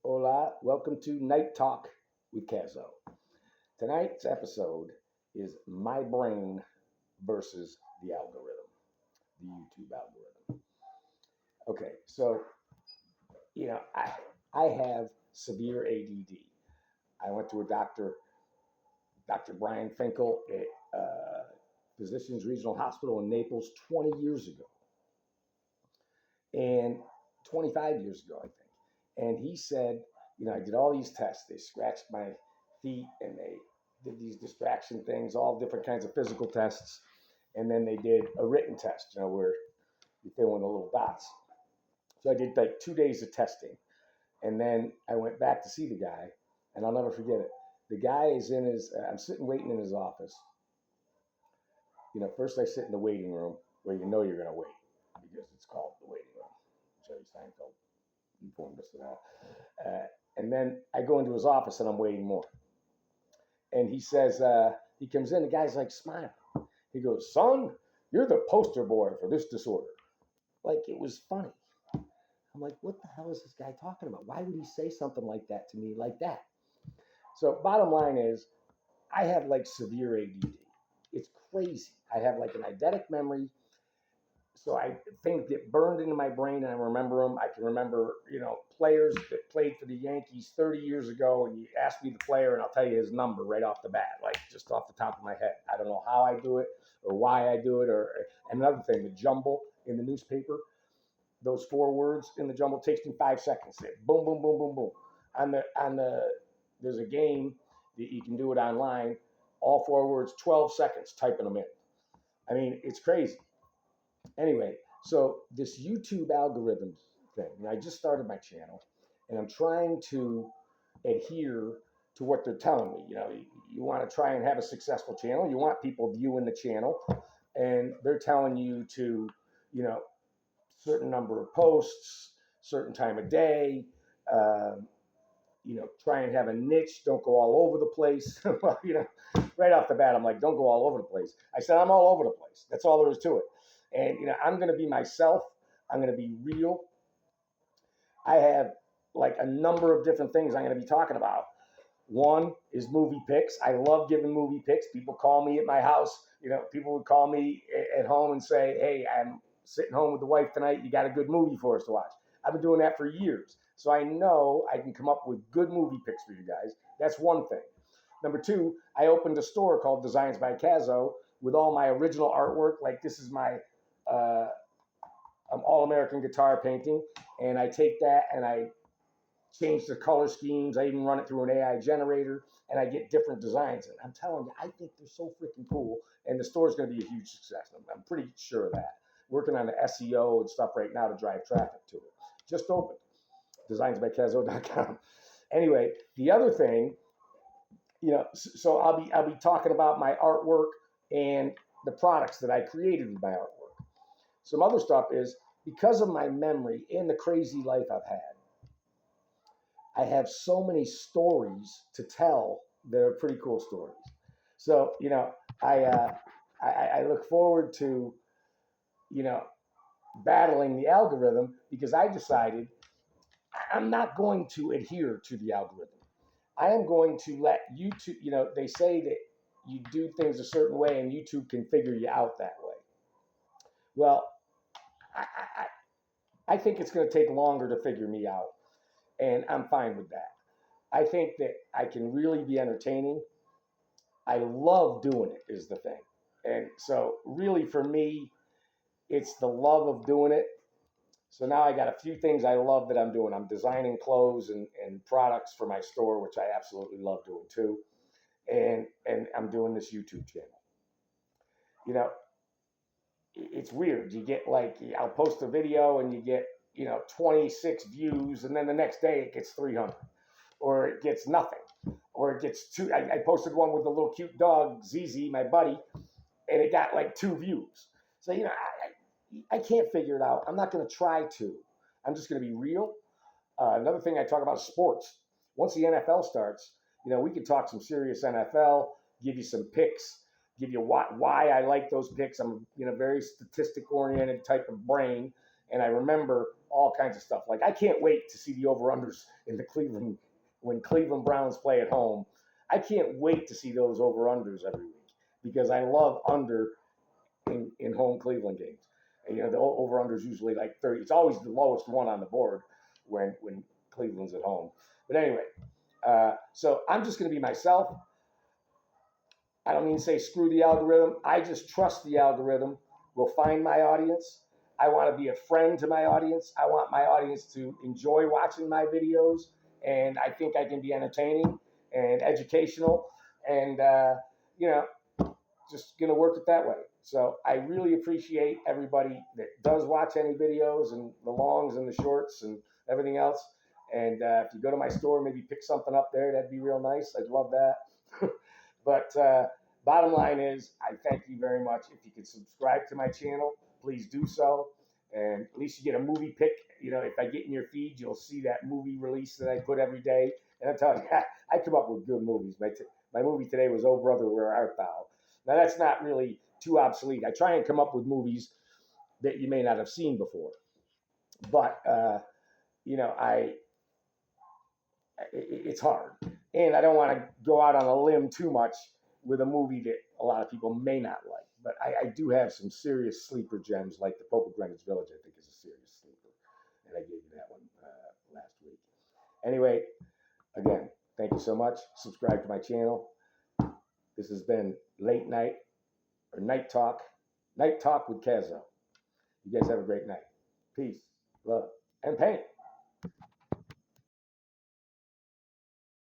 Hola, welcome to Night Talk with Cazo. Tonight's episode is my brain versus the algorithm, the YouTube algorithm. Okay, so I have severe ADD. I went to a doctor, Dr. Brian Finkel at Physicians Regional Hospital in Naples 20 years ago, and 25 years ago, I think. And he said, I did all these tests. They scratched my feet and they did these distraction things, all different kinds of physical tests. And then they did a written test, where you fill in the little dots. So I did like 2 days of testing. And then I went back to see the guy, and I'll never forget it. The guy is I'm sitting waiting in his office. First I sit in the waiting room where you're going to wait because it's called the waiting room. Jerry Seinfeld informed us of that. And then I go into his office and I'm waiting more. And he says, he comes in, the guy's like smiling. He goes, "Son, you're the poster boy for this disorder." Like it was funny. I'm like, what the hell is this guy talking about? Why would he say something like that to me like that? So bottom line is, I have like severe ADD. It's crazy. I have like an eidetic memory. So things get burned into my brain and I remember them. I can remember, players that played for the Yankees 30 years ago, and you ask me the player and I'll tell you his number right off the bat, like just off the top of my head. I don't know how I do it or why I do it. And another thing, the jumble in the newspaper, those 4 words in the jumble takes me 5 seconds. Boom, boom, boom, boom, boom. There's a game that you can do it online. All 4 words, 12 seconds typing them in. I mean, it's crazy. Anyway, so this YouTube algorithm thing, I just started my channel and I'm trying to adhere to what they're telling me. You want to try and have a successful channel. You want people viewing the channel, and they're telling you to, certain number of posts, certain time of day, try and have a niche. Don't go all over the place. Well, right off the bat, I'm like, don't go all over the place. I said, I'm all over the place. That's all there is to it. And, I'm going to be myself. I'm going to be real. I have like a number of different things I'm going to be talking about. One is movie picks. I love giving movie picks. People call me at my house. People would call me at home and say, "Hey, I'm sitting home with the wife tonight. You got a good movie for us to watch?" I've been doing that for years. So I know I can come up with good movie picks for you guys. That's one thing. Number two, I opened a store called Designs by Cazo with all my original artwork. Like this is my all-American guitar painting. And I take that and I change the color schemes. I even run it through an AI generator and I get different designs. And I'm telling you, I think they're so freaking cool. And the store is going to be a huge success. I'm pretty sure of that. Working on the SEO and stuff right now to drive traffic to it. Just opened. designsbycazo.com. Anyway, the other thing, so I'll be talking about my artwork and the products that I created with my artwork. Some other stuff is because of my memory and the crazy life I've had, I have so many stories to tell that are pretty cool stories. So, I look forward to, battling the algorithm because I decided I'm not going to adhere to the algorithm. I am going to let YouTube, they say that you do things a certain way and YouTube can figure you out that way. Well, I think it's going to take longer to figure me out, and I'm fine with that. I think that I can really be entertaining. I love doing it is the thing. And so really for me, it's the love of doing it. So now I got a few things I love that I'm doing. I'm designing clothes and products for my store, which I absolutely love doing too. And I'm doing this YouTube channel. It's weird. You get like, I'll post a video and you get, 26 views, and then the next day it gets 300, or it gets nothing, or it gets two. I posted one with a little cute dog, ZZ, my buddy, and it got like 2 views. So, I can't figure it out. I'm not going to try to. I'm just going to be real. Another thing I talk about is sports. Once the NFL starts, we can talk some serious NFL, give you some picks, give you why I like those picks. I'm very statistic-oriented type of brain, and I remember all kinds of stuff. Like I can't wait to see the over-unders in the Cleveland when Cleveland Browns play at home. I can't wait to see those over-unders every week because I love under in home Cleveland games. And, the over-under is usually like 30. It's always the lowest one on the board when Cleveland's at home. But anyway, so I'm just going to be myself. I don't mean to say screw the algorithm. I just trust the algorithm will find my audience. I want to be a friend to my audience. I want my audience to enjoy watching my videos. And I think I can be entertaining and educational. And, just going to work it that way. So I really appreciate everybody that does watch any videos and the longs and the shorts and everything else. And if you go to my store, maybe pick something up there. That'd be real nice. I'd love that. But bottom line is, I thank you very much. If you could subscribe to my channel, please do so. And at least you get a movie pick. If I get in your feed, you'll see that movie release that I put every day. And I'm telling you, I come up with good movies. My movie today was Oh Brother, Where Art Thou? Now, that's not really too obsolete. I try and come up with movies that you may not have seen before. But, it's hard. And I don't want to go out on a limb too much with a movie that a lot of people may not like. But I do have some serious sleeper gems, like The Pope of Greenwich Village, I think is a serious sleeper. And I gave you that one last week. Anyway, again, thank you so much. Subscribe to my channel. This has been Late Night or Night Talk with Cazo. You guys have a great night. Peace, love, and pain.